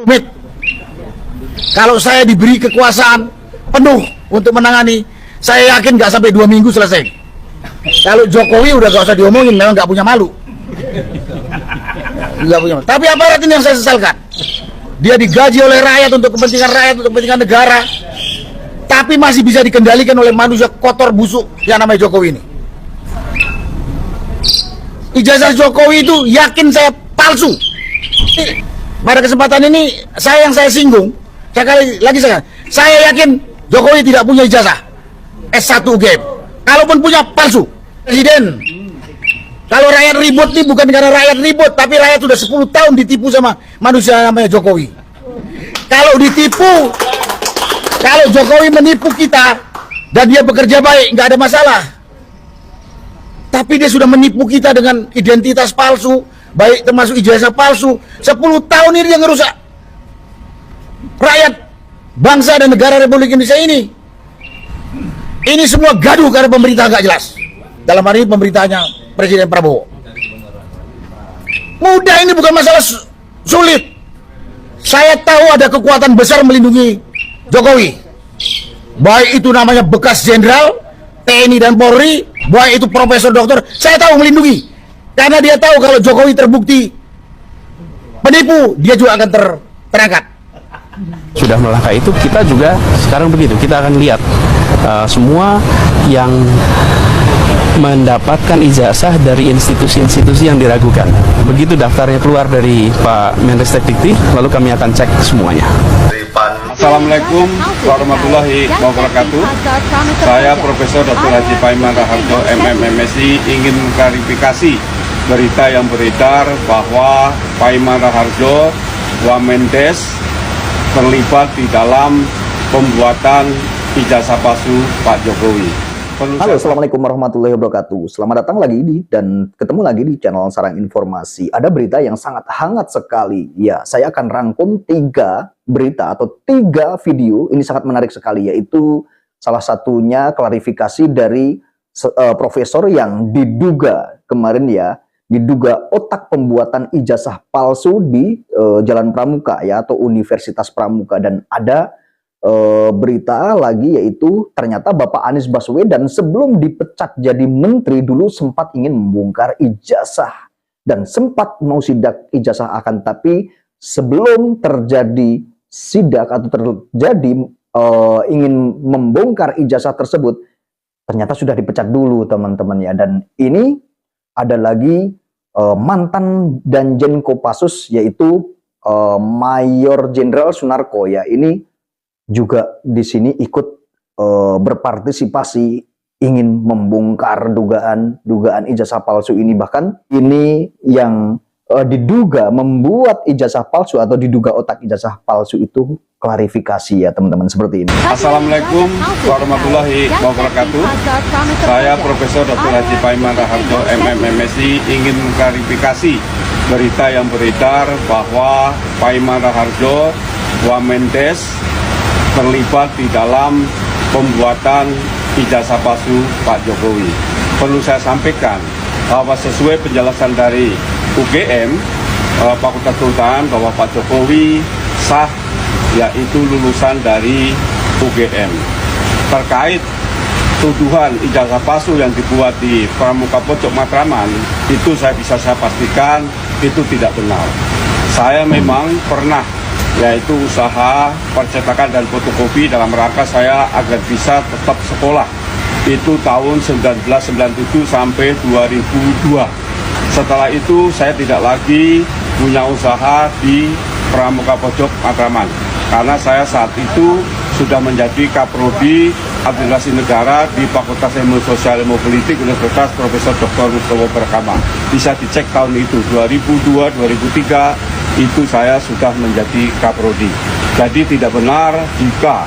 Mit, kalau saya diberi kekuasaan penuh untuk menangani, saya yakin nggak sampai 2 minggu selesai. Kalau Jokowi udah gak usah diomongin, memang nggak punya malu. Nggak punya malu. Tapi aparat ini yang saya sesalkan. Dia digaji oleh rakyat untuk kepentingan rakyat, untuk kepentingan negara, tapi masih bisa dikendalikan oleh manusia kotor busuk yang namanya Jokowi ini. Ijazah Jokowi itu yakin saya palsu. Pada kesempatan ini saya singgung, saya yakin Jokowi tidak punya ijazah S1 UGM. Kalaupun punya, palsu. Presiden, kalau rakyat ribut nih bukan karena rakyat ribut, tapi rakyat sudah 10 tahun ditipu sama manusia namanya Jokowi. Kalau ditipu, kalau Jokowi menipu kita dan dia bekerja baik, nggak ada masalah. Tapi dia sudah menipu kita dengan identitas palsu, baik termasuk ijazah palsu. 10 tahun ini dia ngerusak rakyat, bangsa dan negara Republik Indonesia ini. Ini semua gaduh karena pemerintah nggak jelas. Dalam hari ini pemerintahnya Presiden Prabowo. Mudah, ini bukan masalah sulit. Saya tahu ada kekuatan besar melindungi Jokowi. Baik itu namanya bekas jenderal TNI dan Polri, baik itu profesor doktor, saya tahu melindungi. Karena dia tahu kalau Jokowi terbukti penipu, dia juga akan terangkat. Sudah melangkah itu, kita juga sekarang begitu. Kita akan lihat semua yang mendapatkan ijazah dari institusi-institusi yang diragukan. Begitu daftarnya keluar dari Pak Menristek-Dikti, lalu kami akan cek semuanya. Assalamualaikum warahmatullahi wabarakatuh. Saya Profesor Dr. Haji Paiman Raharjo, MMMSI, ingin mengklarifikasi berita yang beredar bahwa Paiman Raharjo, Wamendes, terlibat di dalam pembuatan ijazah palsu Pak Jokowi. Halo, assalamualaikum warahmatullahi wabarakatuh. Selamat datang lagi dan ketemu lagi di channel Sarang Informasi. Ada berita yang sangat hangat sekali. Ya, saya akan rangkum 3 berita atau 3 video. Ini sangat menarik sekali, yaitu salah satunya klarifikasi dari profesor yang diduga kemarin diduga otak pembuatan ijazah palsu di Jalan Pramuka atau Universitas Pramuka. Dan ada berita lagi, yaitu ternyata Bapak Anies Baswedan sebelum dipecat jadi menteri dulu sempat ingin membongkar ijazah dan sempat mau sidak ijazah, akan tapi sebelum terjadi sidak atau terjadi ingin membongkar ijazah tersebut, ternyata sudah dipecat dulu teman-teman ya. Dan ini ada lagi mantan Danjen Kopassus, yaitu Mayor Jenderal Sunarko ya. Ini juga di sini ikut berpartisipasi ingin membongkar dugaan ijazah palsu ini. Bahkan ini yang diduga membuat ijazah palsu atau diduga otak ijazah palsu itu klarifikasi ya teman-teman, seperti ini. Assalamualaikum warahmatullahi wabarakatuh. Saya Profesor Dr. Haji Paiman Raharjo, MMMSI, ingin mengklarifikasi berita yang beredar bahwa Paiman Raharjo, Wamendes, terlibat di dalam pembuatan ijazah palsu Pak Jokowi. Perlu saya sampaikan bahwa sesuai penjelasan dari UGM, Fakultas Kehutanan, bahwa Pak Jokowi sah, yaitu lulusan dari UGM. Terkait tuduhan ijazah palsu yang dibuat di Pramuka Pojok Matraman, itu saya pastikan itu tidak benar. Saya memang pernah yaitu usaha percetakan dan fotokopi dalam rangka saya agar bisa tetap sekolah. Itu tahun 1997 sampai 2002. Setelah itu saya tidak lagi punya usaha di Pramuka Pojok Matraman, karena saya saat itu sudah menjadi Kaprodi Administrasi Negara di Fakultas Ilmu Sosial Ilmu Politik Universitas Profesor Dr. Mustowo Berkama. Bisa dicek tahun itu 2002-2003 itu saya sudah menjadi Kaprodi. Jadi tidak benar jika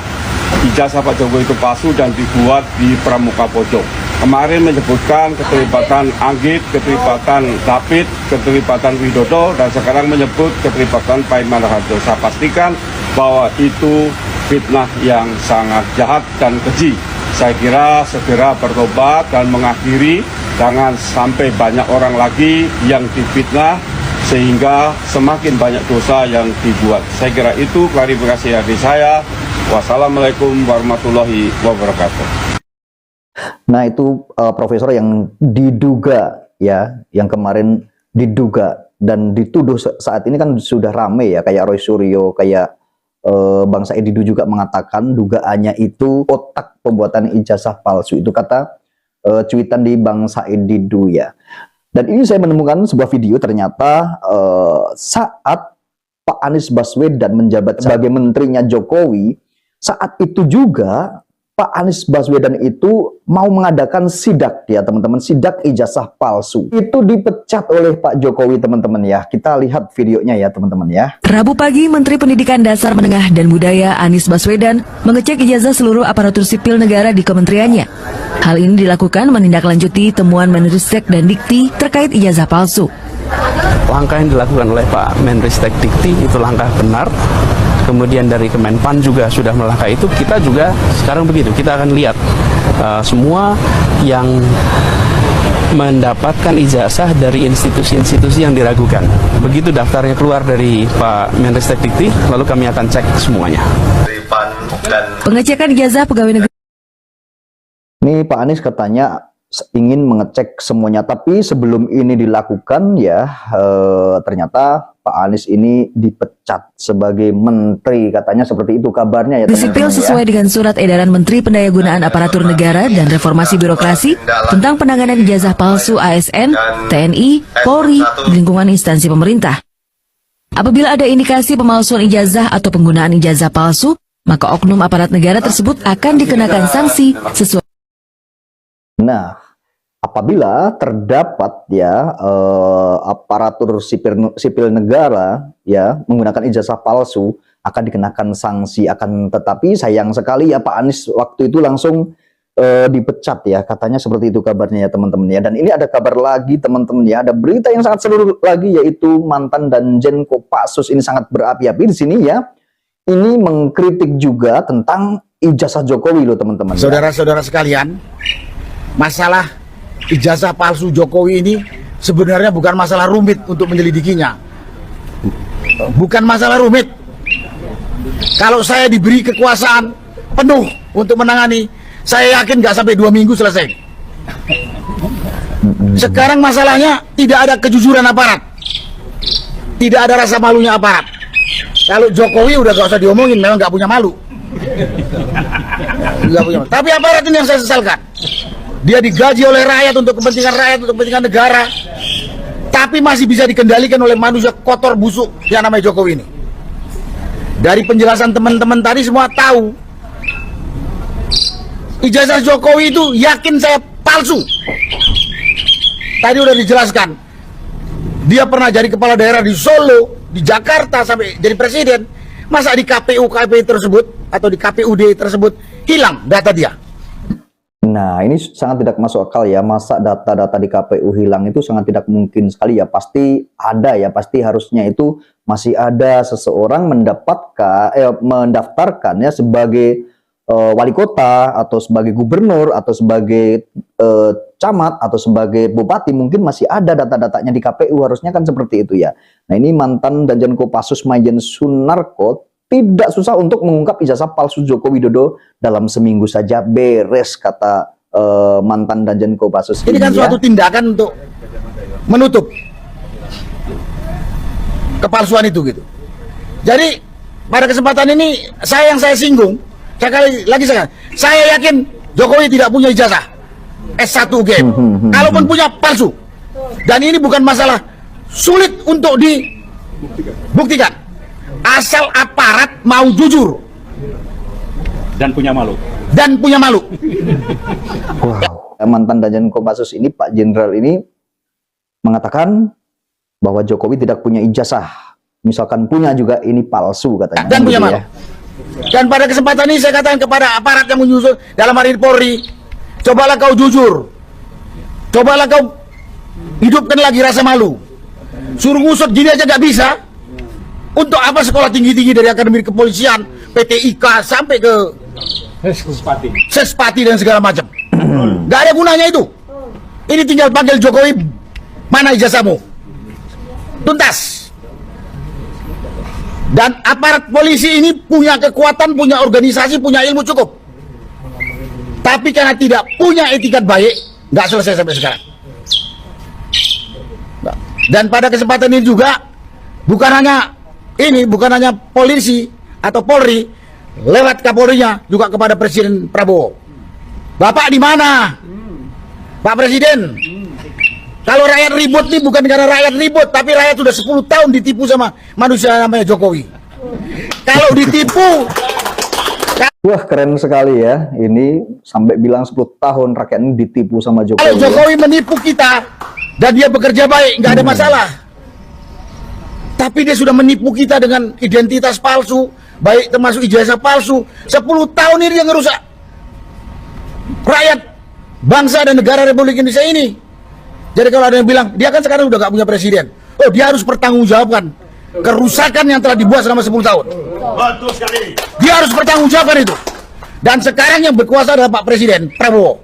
ijazah Pak Jokowi itu palsu dan dibuat di Pramuka Pojok. Kemarin menyebutkan keterlibatan Anggit, keterlibatan David, keterlibatan Widodo, dan sekarang menyebut keterlibatan Paiman Raharjo. Saya pastikan bahwa itu fitnah yang sangat jahat dan keji. Saya kira segera bertobat dan mengakhiri, jangan sampai banyak orang lagi yang difitnah sehingga semakin banyak dosa yang dibuat. Saya kira itu klarifikasi dari saya. Wassalamualaikum warahmatullahi wabarakatuh. Nah itu profesor yang diduga ya, yang kemarin diduga dan dituduh saat ini kan sudah rame ya, kayak Roy Suryo, kayak Bang Said Didu juga mengatakan dugaannya itu otak pembuatan ijazah palsu. Itu kata cuitan di Bang Said Didu ya. Dan ini saya menemukan sebuah video, ternyata saat Pak Anies Baswedan menjabat sebagai menterinya Jokowi, saat itu juga Pak Anies Baswedan itu mau mengadakan sidak ya teman-teman, sidak ijazah palsu. Itu dipecat oleh Pak Jokowi teman-teman ya. Kita lihat videonya ya teman-teman ya. Rabu pagi, Menteri Pendidikan Dasar Menengah dan Budaya Anies Baswedan mengecek ijazah seluruh aparatur sipil negara di kementeriannya. Hal ini dilakukan menindaklanjuti temuan Menristek dan Dikti terkait ijazah palsu. Langkah yang dilakukan oleh Pak Menristek Dikti itu langkah benar. Kemudian dari Kemenpan juga sudah melangkah itu. Kita juga sekarang begitu, kita akan lihat semua yang mendapatkan ijazah dari institusi-institusi yang diragukan. Begitu daftarnya keluar dari Pak Menristek Dikti, lalu kami akan cek semuanya. Pengecekan ijazah pegawai negeri. Ini Pak Anies katanya ingin mengecek semuanya, tapi sebelum ini dilakukan ya ternyata Pak Anies ini dipecat sebagai menteri, katanya seperti itu kabarnya ya Sipil sesuai dengan surat edaran Menteri Pendayagunaan Aparatur Negara dan Reformasi Birokrasi tentang penanganan ijazah palsu ASN, TNI, Polri, di lingkungan instansi pemerintah. Apabila ada indikasi pemalsuan ijazah atau penggunaan ijazah palsu, maka oknum aparat negara tersebut akan dikenakan sanksi sesuai. Nah, apabila terdapat ya aparatur sipil negara ya menggunakan ijazah palsu, akan dikenakan sanksi. Akan tetapi sayang sekali ya Pak Anies waktu itu langsung dipecat ya, katanya seperti itu kabarnya ya teman-teman ya. Dan ini ada kabar lagi teman-teman ya, ada berita yang sangat seru lagi, yaitu mantan Danjen Kopassus ini sangat berapi-api di sini ya. Ini mengkritik juga tentang ijazah Jokowi loh teman-teman. Saudara-saudara sekalian, masalah ijazah palsu Jokowi ini sebenarnya bukan masalah rumit untuk menyelidikinya. Bukan masalah rumit. Kalau saya diberi kekuasaan penuh untuk menangani, saya yakin nggak sampai 2 minggu selesai. Sekarang masalahnya tidak ada kejujuran aparat, tidak ada rasa malunya aparat. Kalau Jokowi udah gak usah diomongin, memang nggak punya malu. Nggak punya malu. Tapi aparat ini yang saya sesalkan. Dia digaji oleh rakyat untuk kepentingan rakyat, untuk kepentingan negara, tapi masih bisa dikendalikan oleh manusia kotor busuk yang namanya Jokowi ini. Dari penjelasan teman-teman tadi semua tahu ijazah Jokowi itu yakin saya palsu. Tadi udah dijelaskan, dia pernah jadi kepala daerah di Solo, di Jakarta, sampai jadi presiden. Masa di KPU tersebut atau di KPUD tersebut hilang data dia? Nah, ini sangat tidak masuk akal ya, masa data-data di KPU hilang, itu sangat tidak mungkin sekali ya. Pasti ada ya, pasti harusnya itu masih ada seseorang mendaftarkan ya sebagai wali kota atau sebagai gubernur atau sebagai camat atau sebagai bupati, mungkin masih ada data-datanya di KPU, harusnya kan seperti itu ya. Nah, ini mantan Danjen Kopassus Majen Sunarko tidak susah untuk mengungkap ijazah palsu Joko Widodo dalam seminggu saja beres, kata mantan Danjen Kopassus. Ini kan suatu tindakan untuk menutup kepalsuan itu gitu. Jadi pada kesempatan ini saya singgung, saya yakin Jokowi tidak punya ijazah S1 UGM. Kalaupun punya, palsu. Dan ini bukan masalah sulit untuk dibuktikan. Asal aparat mau jujur dan punya malu. Wow. Mantan Danjen Kopassus ini, Pak Jenderal ini mengatakan bahwa Jokowi tidak punya ijazah. Misalkan punya juga, ini palsu katanya. Dan punya malu. Dan pada kesempatan ini saya katakan kepada aparat yang menyusul dalam hari ini Polri, cobalah kau jujur, cobalah kau hidupkan lagi rasa malu. Suruh ngusut gini aja gak bisa. Untuk apa sekolah tinggi-tinggi dari Akademi Kepolisian, PT IKA sampai ke Sespati dan segala macam. Gak ada gunanya itu. Ini tinggal panggil Jokowi, mana ijazahmu? tuntas. Dan aparat polisi ini punya kekuatan, punya organisasi, punya ilmu cukup. Tapi karena tidak punya etikat baik, nggak selesai sampai sekarang. Dan pada kesempatan ini juga, bukan hanya polisi atau Polri, lewat Kapolrinya juga kepada Presiden Prabowo. Bapak di mana? Pak Presiden. Kalau rakyat ribut nih bukan karena rakyat ribut, tapi rakyat sudah 10 tahun ditipu sama manusia namanya Jokowi. Kalau ditipu, Wah, keren sekali ya. Ini sampai bilang 10 tahun rakyat ini ditipu sama Jokowi. kalau Jokowi menipu kita dan dia bekerja baik, nggak ada masalah. Tapi dia sudah menipu kita dengan identitas palsu, baik termasuk ijazah palsu. 10 tahun ini dia ngerusak rakyat, bangsa dan negara Republik Indonesia ini. Jadi kalau ada yang bilang, dia kan sekarang udah gak punya presiden. Oh, dia harus bertanggungjawabkan kerusakan yang telah dibuat selama 10 tahun. Betul sekali. Dia harus bertanggungjawabkan itu. Dan sekarang yang berkuasa adalah Pak Presiden Prabowo.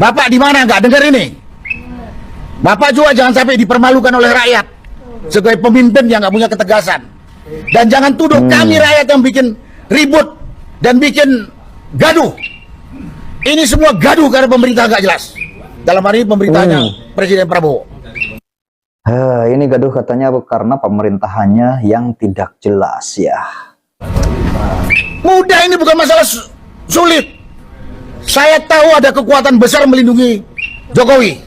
Bapak di mana? Nggak dengar ini. Bapak juga jangan sampai dipermalukan oleh rakyat sebagai pemimpin yang nggak punya ketegasan. Dan jangan tuduh kami rakyat yang bikin ribut dan bikin gaduh. Ini semua gaduh karena pemerintah nggak jelas. Dalam hari ini pemerintahnya Presiden Prabowo. Ini gaduh katanya karena pemerintahannya yang tidak jelas ya. Mudah, ini bukan masalah sulit. Saya tahu ada kekuatan besar melindungi Jokowi.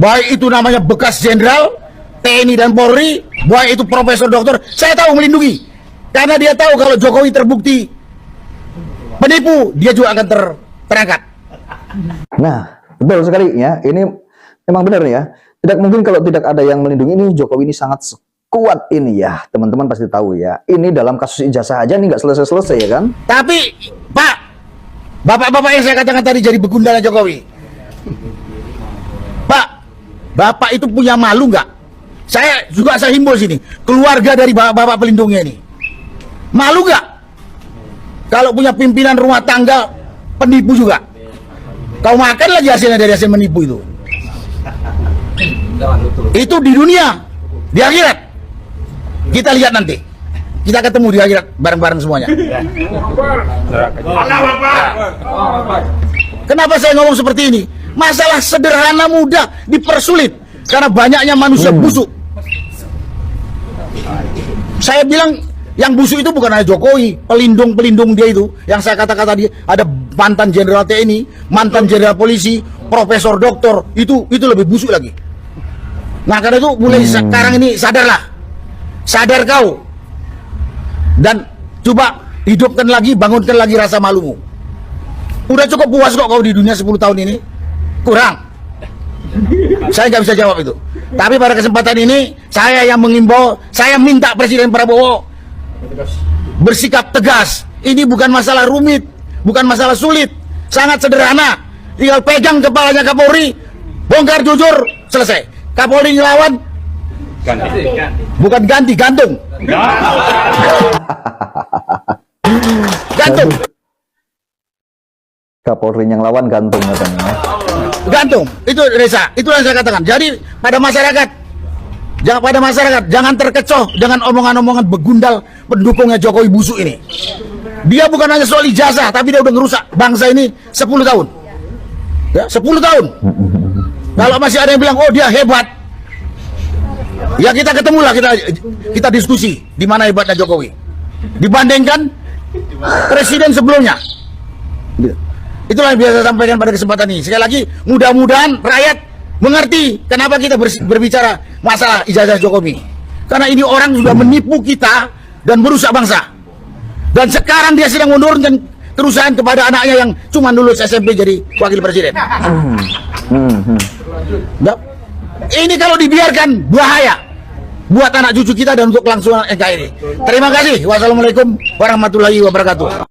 Baik itu namanya bekas jenderal TNI dan Polri, baik itu profesor doktor, saya tahu melindungi. Karena dia tahu kalau Jokowi terbukti penipu, dia juga akan terangkat. Nah, betul sekali ya. Ini memang benar ya. Tidak mungkin kalau tidak ada yang melindungi. Ini Jokowi ini sangat kuat ini ya. Teman-teman pasti tahu ya. Ini dalam kasus ijazah aja nih nggak selesai-selesai ya kan. Tapi Pak, bapak-bapak yang saya katakan tadi jadi begundala Jokowi. Pak, bapak itu punya malu nggak? Saya himbau sini, keluarga dari bapak-bapak pelindungnya ini. Malu nggak? Kalau punya pimpinan rumah tangga penipu juga. Kau makan lagi hasilnya dari hasil menipu itu. Itu di dunia, di akhirat. Kita lihat nanti. Kita ketemu di akhirat bareng-bareng semuanya. Kenapa saya ngomong seperti ini? Masalah sederhana mudah dipersulit karena banyaknya manusia busuk. Saya bilang yang busuk itu bukan hanya Jokowi, pelindung-pelindung dia itu. Yang saya kata-kata dia ada mantan jenderal TNI, mantan jenderal polisi, profesor doktor, itu lebih busuk lagi. Nah, karena itu mulai sekarang ini sadarlah. Sadar kau. Dan coba hidupkan lagi, bangunkan lagi rasa malumu. Udah cukup puas kok kau di dunia 10 tahun ini? Kurang. Saya nggak bisa jawab itu. Tapi pada kesempatan ini, saya yang mengimbau, saya minta Presiden Prabowo bersikap tegas. Ini bukan masalah rumit, bukan masalah sulit, sangat sederhana. Tinggal pegang kepalanya Kapolri, bongkar jujur, selesai. Kapolri ngelawan, bukan ganti, gantung. Gantung. Kapolri yang lawan gantung katanya. Gantung. Itu Reza, itu yang saya katakan. Jadi pada masyarakat, jangan terkecoh dengan omongan-omongan begundal pendukungnya Jokowi busuk ini. Dia bukan hanya soal ijazah, tapi dia udah ngerusak bangsa ini 10 tahun. Ya, 10 tahun. Kalau masih ada yang bilang, oh dia hebat, ya kita ketemulah, kita diskusi di mana hebatnya Jokowi dibandingkan presiden sebelumnya. Itulah yang biasa saya sampaikan pada kesempatan ini. Sekali lagi, mudah-mudahan rakyat mengerti kenapa kita berbicara masalah ijazah Jokowi. Karena ini orang sudah menipu kita dan merusak bangsa. Dan sekarang dia sedang menurunkan kerusakan kepada anaknya yang cuma lulus SMP jadi wakil presiden. Nah, ini kalau dibiarkan bahaya buat anak cucu kita dan untuk kelangsungan NKRI. Terima kasih. Wassalamualaikum warahmatullahi wabarakatuh.